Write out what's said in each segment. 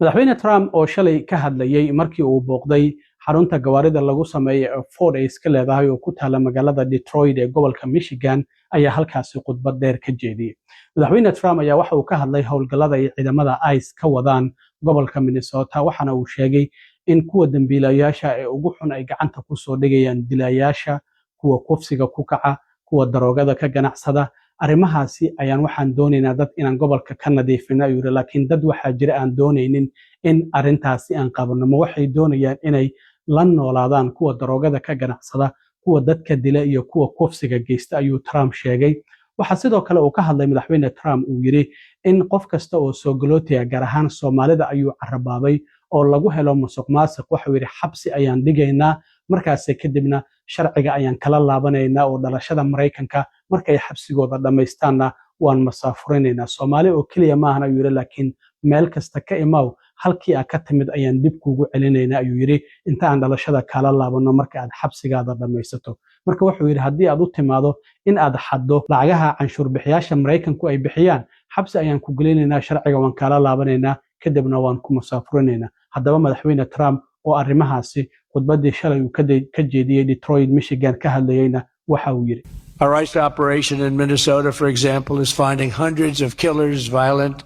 madaxweyne Trump oo shalay ka hadlayay markii uu booqday xarunta gawaarida lagu sameeyo Ford ay iska leedahay oo ku taala magaalada Detroit ee gobolka Michigan ayaa halkaasi khudbad dheer ka jeediyay. Madaxweyne Trump ayaa waxa uu ka hadlay howlgallada ay ciidamada ICE ka wadaan gobolka Minnesota waxaana uu sheegay in kuwa dambiilayaasha ee ugu xun ay gacanta ku soo dhigayaan dilayaasha, kuwa kufsiga ku kaca, kuwa daroogada ka ganacsada. arrimahaasi ayaan waxaan doonaynaa dad inaan gobolka ka nadiifino ayuu yiri, laakiin dad waxaa jira aan doonaynin in arrintaasi aan qabanno. Ma waxay doonayaan inay la noolaadaan kuwa daroogada ka ganacsada, kuwa dadka dila iyo kuwa kufsiga geysta ayuu Trump sheegay. waxaa sidoo kale uu ka hadlay madaxweyne Trump uu yiri in qof kasta oo soo galootiya gaar ahaan Soomaalida ayuu carabaabay oo lagu helo musuqmaasuq. waxa uu yiri xabsi ayaan dhigaynaa, markaas kadibna sharciga ayaan kala laabanaynaa oo dhalashada Mareykanka markay xabsigooda dhameystaanna waan masaafurinaynaa. Soomaali oo kaliya ma ahan ayuu yiri, laakiin meel kasta ka imaaw halkii aad ka timid ayaan dib kuugu celinaynaa ayuu yiri inta aan dhalashada kala laabano marka aad xabsigaada dhameysato. marka wuxuu yiri haddii aad u timaado in aad xaddo lacagaha canshuur bixiyaasha Mareykanku ay bixiyaan, xabsi ayaan ku gelinaynaa, sharciga waan kala laabanaynaa, kadibna waan ku masaafurinaynaa. haddaba madaxweyne Trump oo arrimahaasi khudbadii shalay uu ka jeediyay Detroit, Michigan ka hadlayayna waxa uu yiri Our ICE operation in Minnesota, for example, is finding hundreds of killers, violent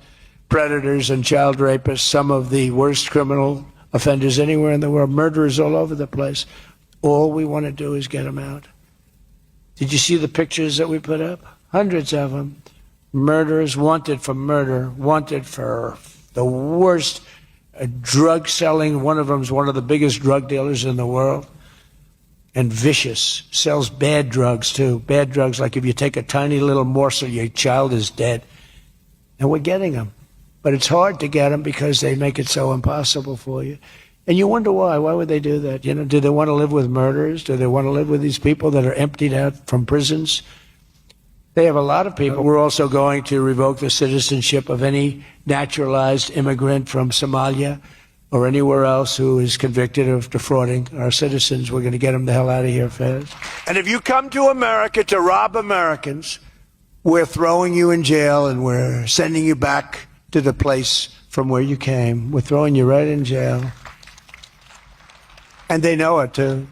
predators, and child rapists, some of the worst criminal offenders anywhere in the world, murderers all over the place. All we want to do is get them out. Did you see the pictures that we put up? Hundreds of them. Murderers wanted for murder, wanted for the worst drug selling. One of them is one of the biggest drug dealers in the world. And vicious, sells bad drugs too. Bad drugs, like if you take a tiny little morsel, your child is dead. And we're getting them. But it's hard to get them because they make it so impossible for you. And you wonder why. Why would they do that? You know, do they want to live with murderers? Do they want to live with these people that are emptied out from prisons? They have a lot of people. We're also going to revoke the citizenship of any naturalized immigrant from Somalia or anywhere else who is convicted of defrauding our citizens. We're going to get them the hell out of here fast. And if you come to America to rob Americans, we're throwing you in jail and we're sending you back to the place from where you came. We're throwing you right in jail. And they know it too.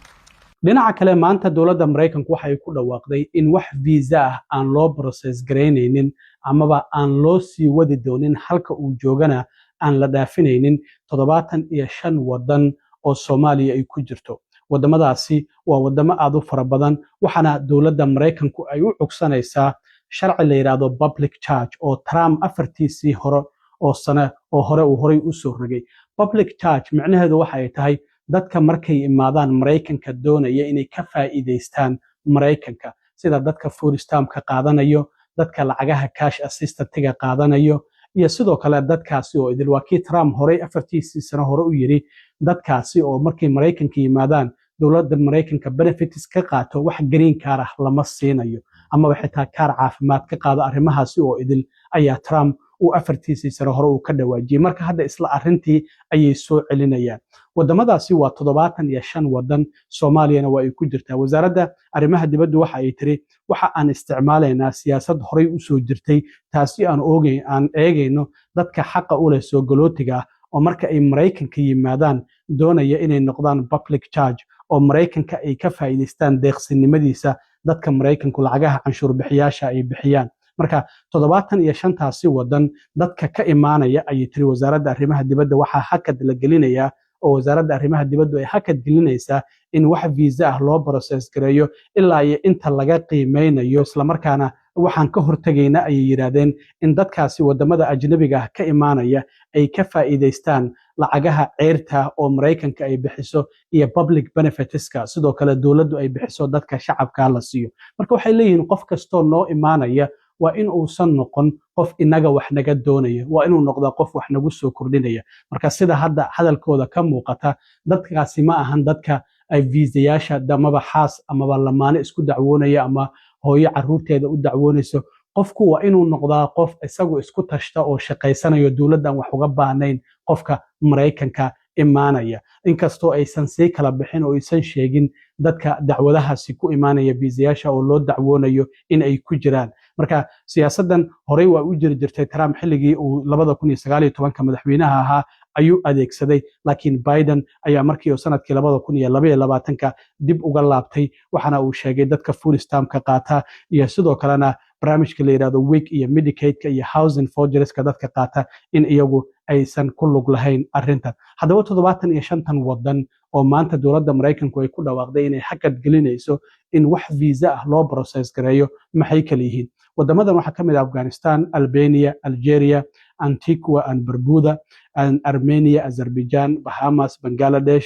dhinaca kale maanta dowladda Mareykanku waxay ku dhawaaqday in wax visa ah aan loo process gareynaynin amaba aan loo sii wadi doonin halka uu joogana aan la dhaafinaynin 75 wadan oo Soomaaliya ay ku jirto. wadamadaasi waa wadamo aad u fara badan, waxaana dowladda Mareykanku ay u cugsanaysaa sharci la yiraahdo public charge oo Trump afartiisii hore oo sano oo hore uu horay u soo rogay. public charge macnaheedu waxa ay tahay dadka markay imaadaan Mareykanka doonaya inay ka faa'iideystaan Mareykanka, sida dadka food stamp ka qaadanayo, dadka lacagaha cash assistance-ga qaadanayo, iyo sidoo kale dadkaasi oo idil waa kii Trump horay afartiisii sano hore u yiri dadkaasi oo markay Mareykanka yimaadaan dowladda Mareykanka benefits ka qaato wax green card ah lama siinayo ama xitaa kaar caafimaad ka qaado. arrimahaasi oo idil ayaa Trump uu afartiisii sano hore uu ka dhawaajiyay. marka hadda isla arrintii ayay soo celinayaan. wadamadaasi waa 75 wadan, Soomaaliyana waa ay ku jirtaa. wasaaradda arrimaha dibadda waxa ay tiri waxa aan isticmaalaynaa siyaasad horay u soo jirtay, taasi aan eegayno dadka xaqa u leh soo galootiga oo marka ay Mareykanka yimaadaan doonaya inay noqdaan public charge oo Mareykanka ay ka faa'iideystaan deeqsinimadiisa dadka Mareykanku lacagaha canshuur bixiyaasha ay bixiyaan. marka 75 wadan dadka ka imaanaya ayay tiri wasaaradda arrimaha dibadda waxaa hakad la gelinayaa oo wasaaradda arrimaha dibadda ay hakad gelinaysaa in wax visa ah loo process gareeyo ilaa iyo inta laga qiimeynayo. isla markaana waxaan ka hortagaynaa ayay yiraahdeen in dadkaasi wadamada ajnabiga ah ka imaanaya ay ka faa'iideystaan lacagaha ceyrta oo Mareykanka ay bixiso iyo public benefitska sidoo kale dowladdu ay bixiso dadka shacabka la siiyo. marka waxay leeyihiin qof kasto noo imaanaya waa in uusan noqon qof inaga wax naga doonaya, waa inuu noqdaa qof wax nagu soo kordhinaya. marka sida hadda hadalkooda ka muuqata dadkaasi ma ahan dadka ay viisayaasha damaba xaas amaba lamaane isku dacwoonaya ama hooyo caruurteeda u dacwoonayso. qofku waa inuu noqdaa qof isagu isku tashta oo shaqaysanayo dowladdan wax uga baahnayn qofka Mareykanka imaanaya. inkastoo aysan sii kala bixin oo aysan sheegin dadka dacwadahaasi ku imaanaya viisayaasha oo loo dacwoonayo in ay ku jiraan. marka siyaasadan horey waa u jiri jirtay Trump xilligii uu 2019 madaxweynaha ahaa ayuu adeegsaday laakiin Biden ayaa markii sanadkii 2022 dib uga laabtay waxaana uu sheegay dadka full stamp-ka qaata iyo sidoo kalena barnaamijka la yiraahdo WIC iyo Medicaid-ka iyo housing vouchers-ka dadka qaata in iyagu aysan ku lug lahayn arrintan haddaba 75 wadan oo maanta dowladda Mareykanku ay ku dhawaaqday inay xaqad gelinayso in wax visa ah loo process gareeyo maxay kala yihiin wadamadan waxaa ka mid ah Afghanistan, Albania, Algeria, Antigua and Barbuda, and Armenia, Azerbaijan, Bahamas, Bangladesh,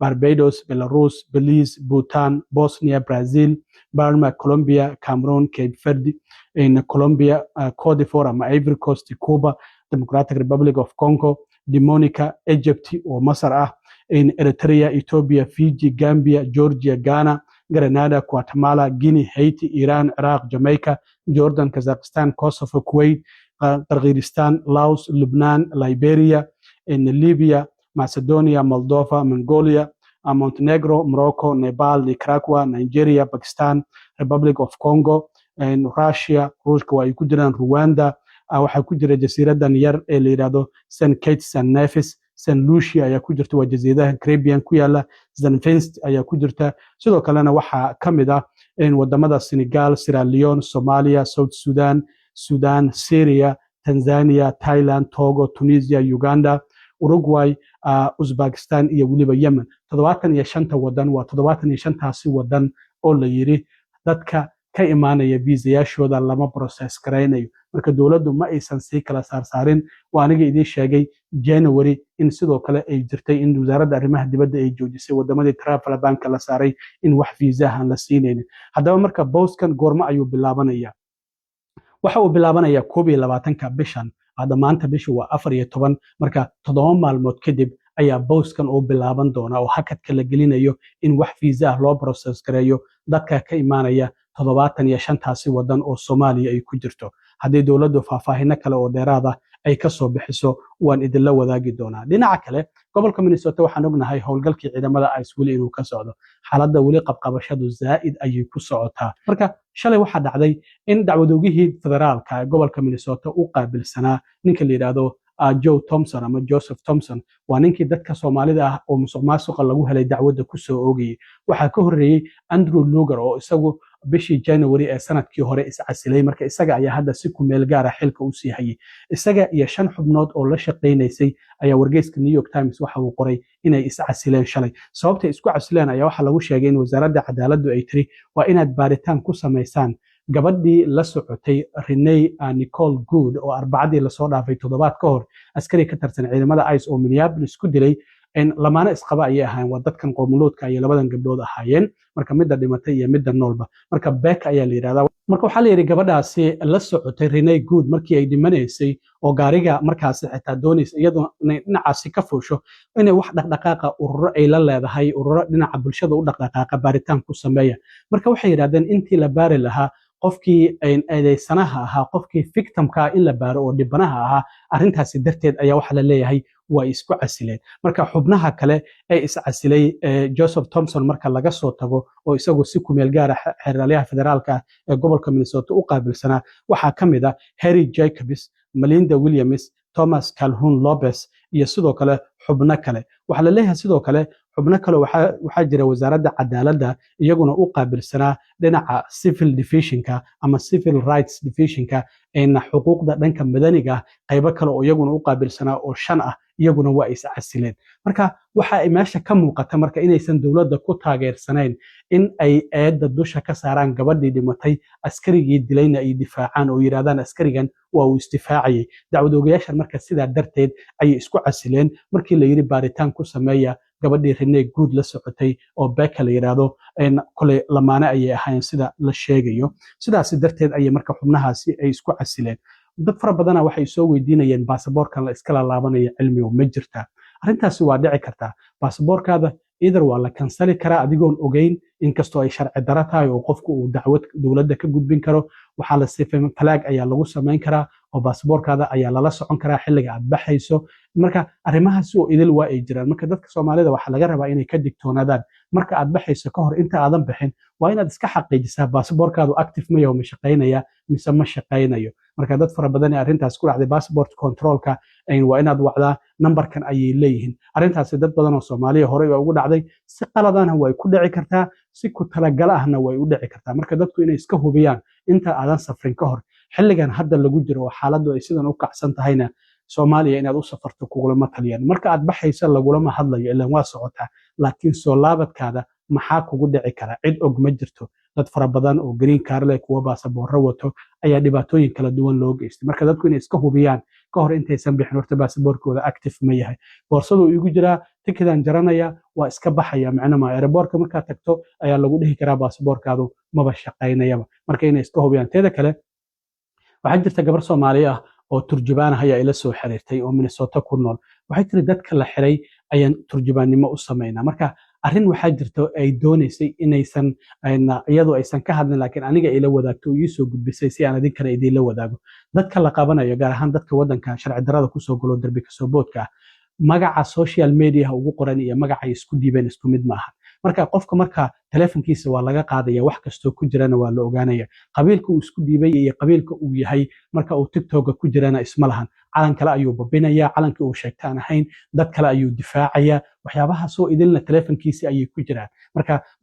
Barbados, Belarus, Belize, Bhutan, Bosnia, Brazil, Burma, Colombia, Cameroon, Cape Verde, in Colombia, Cote d'Ivoire, Ivory Coast, Cuba, Democratic Republic of Congo, Dominica, Egypt oo Masar ah, in Eritrea, Ethiopia, Fiji, Gambia, Georgia, Ghana, Grenada, Guatemala, Guinea, Haiti, Iran, Iraq, Jamaica, Jordan, Kazakhstan, Kosovo, Kuwait, Kyrgyzstan, Laos, Lebanon, Liberia, in Libya, Macedonia, Moldova, Mongolia, Montenegro, Morocco, Nepal, Nicaragua, Nigeria, Pakistan, Republic of Congo, and Russia, Ruushka waa ay ku jiraan Rwanda, waxaa ku jira jasiiradan yar ee la yiraahdo St. Kitts and Nevis, St. Lucia ayaa ku jirta waa jasiiradaha Caribbean ku yaala, St. Vincent ayaa ku jirta sidoo kalena waxaa ka mid ah in wadamada Senegal, Sierra Leone, Somalia, South Sudan, Syria, Tanzania, Thailand, Togo, Tunisia, Uganda, Uruguay, Uzbekistan iyo waliba Yemen 75 wadan waa 75taasi wadan oo la yiri dadka ka imaanaya viisayaashooda lama process gareynayo marka dawladdu ma aysan sii kala saarin waa aniga idin sheegay January in sidoo kale ay jirtay in wasaaradda arrimaha dibadda ay joojisay wadamadii travel ban la saaray in wax viisa aan la siinaynin haddaba marka booskan goorma ayuu bilaabanaya waxa uu bilaabanayaa 22 bishan hadda maanta bishu waa 14 marka 7 maalmood kadib ayaa booskan uu bilaaban doona oo hakadka la gelinayo in wax viisa loo process gareeyo dadka ka imaanaya 75taasi wadan oo Soomaaliya ay ku jirto haddii dawladdu faahfaahin kale oo dheeraad ah ay ka soo bixiso waan idin la wadaagi doonaa dhinaca kale gobolka Minnesota waxaan ognahay howlgalkii ciidamada ICE wali inuu ka socdo xaaladda wali qabqabashadu zaa'id ayay ku socotaa marka shalay waxa dhacday in dacwadogihii federaalka gobolka Minnesota uu qaabilsanaa ninka la yiraahdo Joe Thompson ama Joseph Thompson waa ninkii dadka Soomaalida ah oo musuqmaasuqa lagu helay dacwadda ku soo oogay waxa ka horeeyay Andrew Lugar oo isagu bishii January ee sanadkii hore iscasilay marka isaga ayaa hadda si ku meel gaar ah xilka u sii hayay isaga iyo 5 xubnood oo la shaqeynaysay ayaa wargeyska New York Times waxa uu qoray inay iscasileen shalay sababta isku casileen ayaa waxa lagu sheegay in wasaaradda cadaaladdu ay tiri waa inaad baaritaan ku sameysaan gabadhii la socotay Renee Nicole Good oo arbacadii la soo dhaafay toddobaad ka hor askari ka tirsan ciidamada ICE oo Minneapolis ku dilay in lamaana isqaba ay ahaayeen waa dadkan qoomuluudka ay labadan gabdhood ahaayeen marka midda dhimatay iyo midda noolba marka Beck ayaa la yiraahdaa marka waxa la yiri gabadhaasi la socotay Renee Good markii ay dhimanaysay oo gaariga markaas xitaa doonaysay iyadoo dhinacaasi ka foosho inay wax dhaqdhaqaaqa ururo ay la leedahay ururo dhinaca bulshada u dhaqdhaqaaqa baaritaan ku sameeya marka waxay yiraahdeen intii la baari lahaa qofkii eedeysanaha ahaa qofkii victimka in la baaro oo dhibanaha ahaa arintaasi darteed ayaa waxa la leeyahay waa isku casileen marka xubnaha kale ee iscasilay Joseph Thompson marka laga soo tago oo isagu si ku meel gaar ah xeeraryaha federaalka ee gobolka Minnesota u qaabilsanaa waxa kamid ah Harry Jacobs, Melinda Williams, Thomas Calhoun Lopez iyo sidoo kale xubno kale waxa la leeyahay sidoo kale xubno kale waxa jira wasaaradda cadaaladda iyaguna u qaabilsanaa dhinaca civil divisionka ama civil rights divisionka ee xuquuqda dhanka madaniga qaybo kale oo iyaguna u qaabilsanaa oo 5 ah iyaguna waa is casileen marka waxa ay meesha ka muuqata marka inaysan dawladda ku taageersanayn in ay eedda dusha ka saaraan gabadhii dhimatay askarigii dilayna ay difaacaan oo yiraahdaan askarigan waa uu istifaacayay dacwadoogayaashan marka sidaa darteed ay isku casileen markii la yiri baaritaan ku sameeya gabadhii Renee Good la socotay oo Beck la yiraahdo in kale lamaana ay ahaayeen sida la sheegayo sidaas darteed ay marka xubnahaasi ay isku casileen dad fara badan waxay soo weydiinayeen baasaboorkan la iska laabanaya cilmi oo ma jirta arintaasi waa dhici kartaa baasaboorkaada either waa la kansali karaa adigoon ogeyn inkastoo ay sharci darro tahay oo qofku uu dacwad dawladda ka gudbin karo waxaa la sifay flag ayaa lagu sameyn karaa oo baasaboorkaada ayaa lala socon karaa xilliga aad baxayso marka arrimahaasi oo idil waa ay jiraan marka dadka Soomaalida waxa laga rabaa inay ka digtoonaadaan marka aad baxayso ka hor inta aadan bixin waa inaad iska xaqiijisaa baasaboorkaadu active ma yahay ma shaqeynaya mise ma shaqeynayo marka dad fara badan ee arrintaas ku dhacday passport controlka waa inaad wacdaa nambarkan ayay leeyihiin arrintaasi dad badan oo Soomaaliya horey ugu dhacday si qaladana way ku dhici kartaa si ku talagal ahna way u dhici kartaa marka dadku inay iska hubiyaan inta aadan safrin ka hor xilligan hadda lagu jiro oo xaaladdu ay sidan u kacsan tahayna Soomaaliya inaad u safarto kugulama taliyaan marka aad baxaysa lagulama hadlayo ilaa waa socotaa laakiin soo laabadkaada maxaa kugu dhici kara cid og ma jirto dad fara badan oo green card leh kuwa baasaboorro wato ayaa dhibaatooyin kala duwan loo geystay marka dadku inay iska hubiyaan ka hor intaysan bixin horta baasaboorkooda active ma yahay boorsadu igu jiraa tikidan jaranaya waa iska baxaya macnaha airportka marka tagto ayaa lagu dhihi karaa baasaboorkaadu maba shaqaynayaba marka inay iska hubiyaan teeda kale waxaa jirta gabar Soomaali ah oo turjubaan ah ayaa ila soo xiriirtay oo Minnesota ku nool waxay tiri dadka la xiray ayaan turjubaannimo u sameynaa marka arrin waxaa jirta ay doonaysay inaysan iyadu aysan ka hadlin laakiin aniga ila wadaagto oo ii soo gudbisay si aan idinkana idinla wadaago dadka la qabanayo gaar ahaan dadka waddanka sharci darrada ku soo galo darbi ka soo boodka magaca social media ugu qoran iyo magaca isku dhiibeen isku mid maaha marka qofka marka telefonkiisa waa laga qaadaya wax kasto ku jirana waa la ogaanaya qabiilka uu isku dhiibay iyo qabiilka uu yahay marka uu TikTok ku jirana isma lahan calan kale ayuu babinaya calankii uu sheegtaan ahayn dad kale ayuu difaacaya waxyaabaha soo idinla telefonkiisa ayay ku jiraan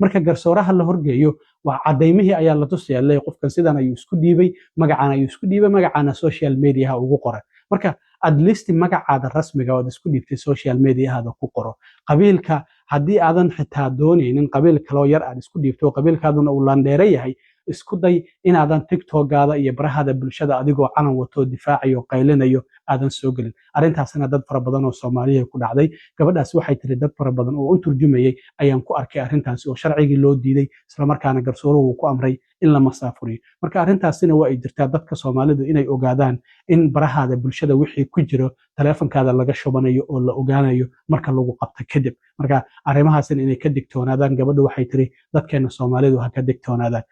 marka garsooraha la horgeeyo waa cadeymihii ayaa la tusayay qofkan sidan ayuu isku dhiibay magacana social media ugu qoran marka at least magacaada rasmiga oo isku dhiibtay social media-hada ku qoro qabiilka haddii aadan xitaa doonaynin qabiil kale oo yar aad isku dhiibto qabiilkaaduna uu landheere yahay isku day inaadan TikTok-gaada iyo barahada bulshada adigoo calan wato difaacayo qaylinayo aadan soo gelin arrintaasna dad fara badan oo Soomaaliya ku dhacday gabadhaas waxay tiri dad fara badan oo u turjumayay ayaan ku arkay arrintaas oo sharcigii loo diiday isla markaana garsooruhu ku amray in la masaafuriyo marka arrintaasina waa ay jirtaa dadka Soomaalidu inay ogaadaan in barahada bulshada wixii ku jiro telefonkaada laga shubanayo oo la ogaanayo marka lagu qabto kadib marka arrimahaasina inay ka digtoonaadaan gabadhu waxay tiri dadkeena Soomaalidu ha ka digtoonaadaan